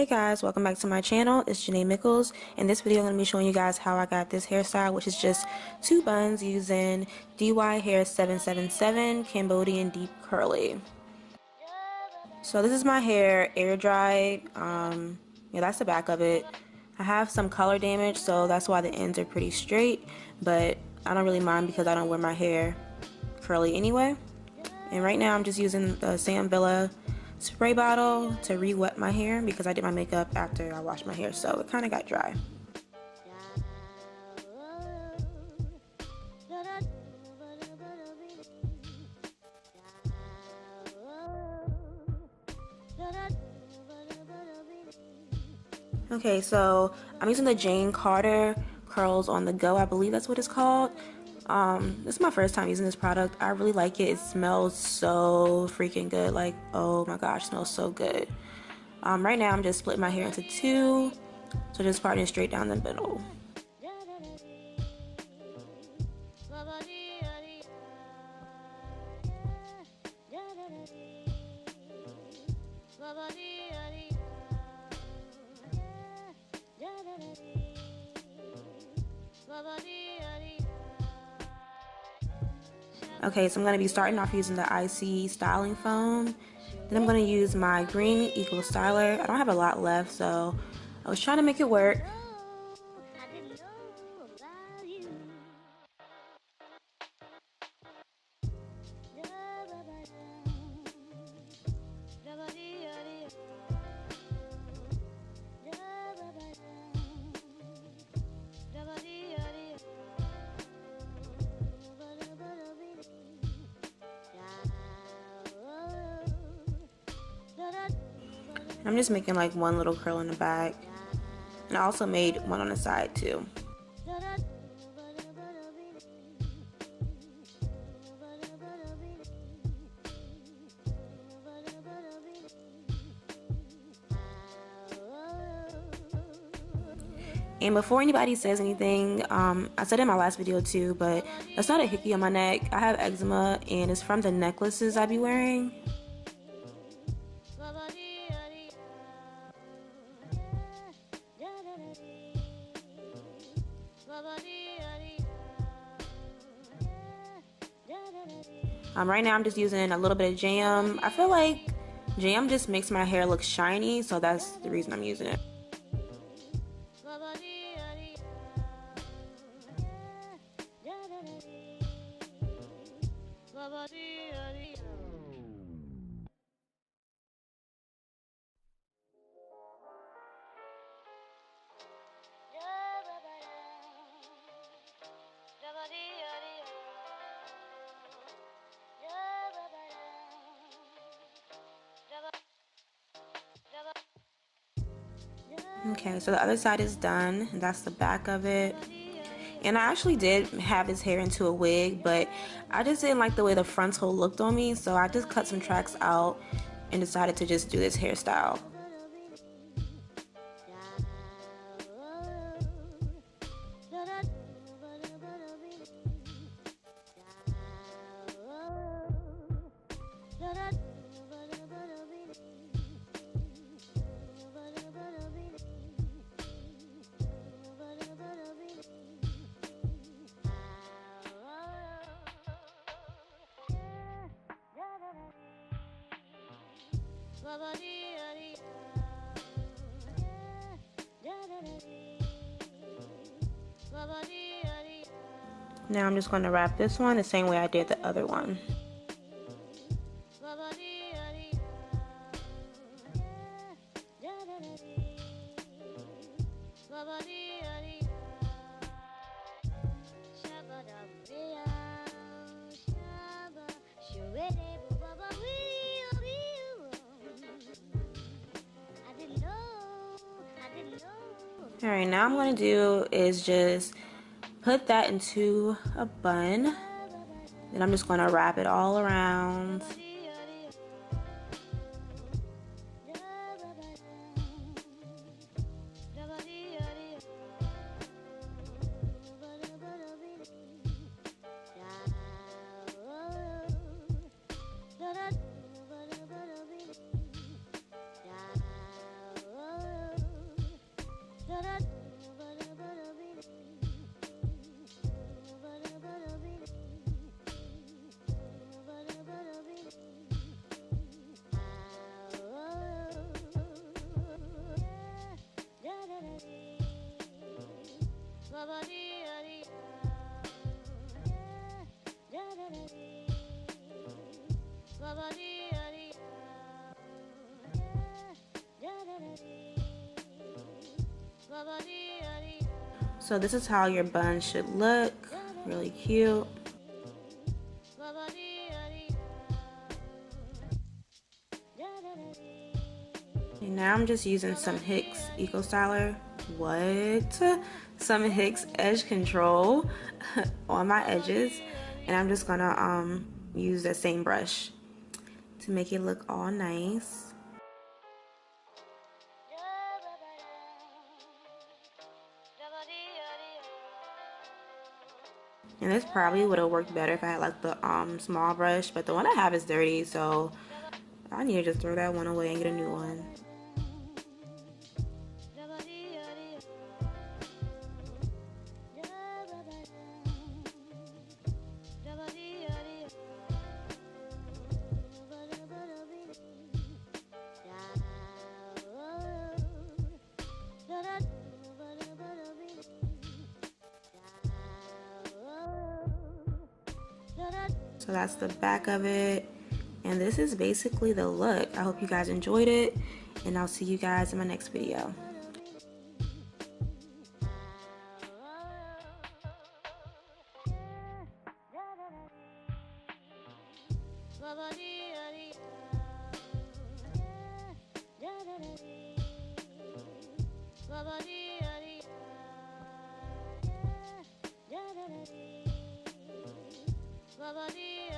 Hey guys, welcome back to my channel. It's Janae Mickles. In this video I'm going to be showing you guys how I got this hairstyle, which is just two buns using DYHAIR777 Cambodian Deep Curly. So this is my hair air dried. Yeah, that's the back of it. I have some color damage, so that's why the ends are pretty straight, but I don't really mind because I don't wear my hair curly anyway. And right now I'm just using the Sam Villa spray bottle to re-wet my hair because I did my makeup after I washed my hair, so it kind of got dry. Okay, so I'm using the Jane Carter Curls on the Go, I believe that's what it's called. This is my first time using this product. I really like it. It smells so freaking good. Like, oh my gosh, it smells so good. Right now I'm just splitting my hair into two, so just parting straight down the middle. Okay, so I'm going to be starting off using the IC styling foam. Then I'm going to use my green Eco Styler. I don't have a lot left, so I was trying to make it work. I'm just making like one little curl in the back, and I also made one on the side too. And before anybody says anything, I said in my last video too, but that's not a hickey on my neck. I have eczema, and it's from the necklaces I be wearing. Right now I'm just using a little bit of jam. I feel like jam just makes my hair look shiny, so that's the reason I'm using it. Okay, so the other side is done, and that's the back of it. And I actually did have this hair into a wig, but I just didn't like the way the frontal looked on me, so I just cut some tracks out and decided to just do this hairstyle. Now I'm just going to wrap this one the same way I did the other one. Alright, now I'm going to do is just put that into a bun. Then I'm just going to wrap it all around. So this is how your bun should look. Really cute. And now I'm just using some Hicks Eco Styler. What? Some Hicks Edge Control on my edges. And I'm just gonna use the same brush to make it look all nice. And this probably would have worked better if I had like the small brush, but the one I have is dirty, so I need to just throw that one away and get a new one. So that's the back of it, and this is basically the look. I hope you guys enjoyed it, and I'll see you guys in my next video. Bye-bye.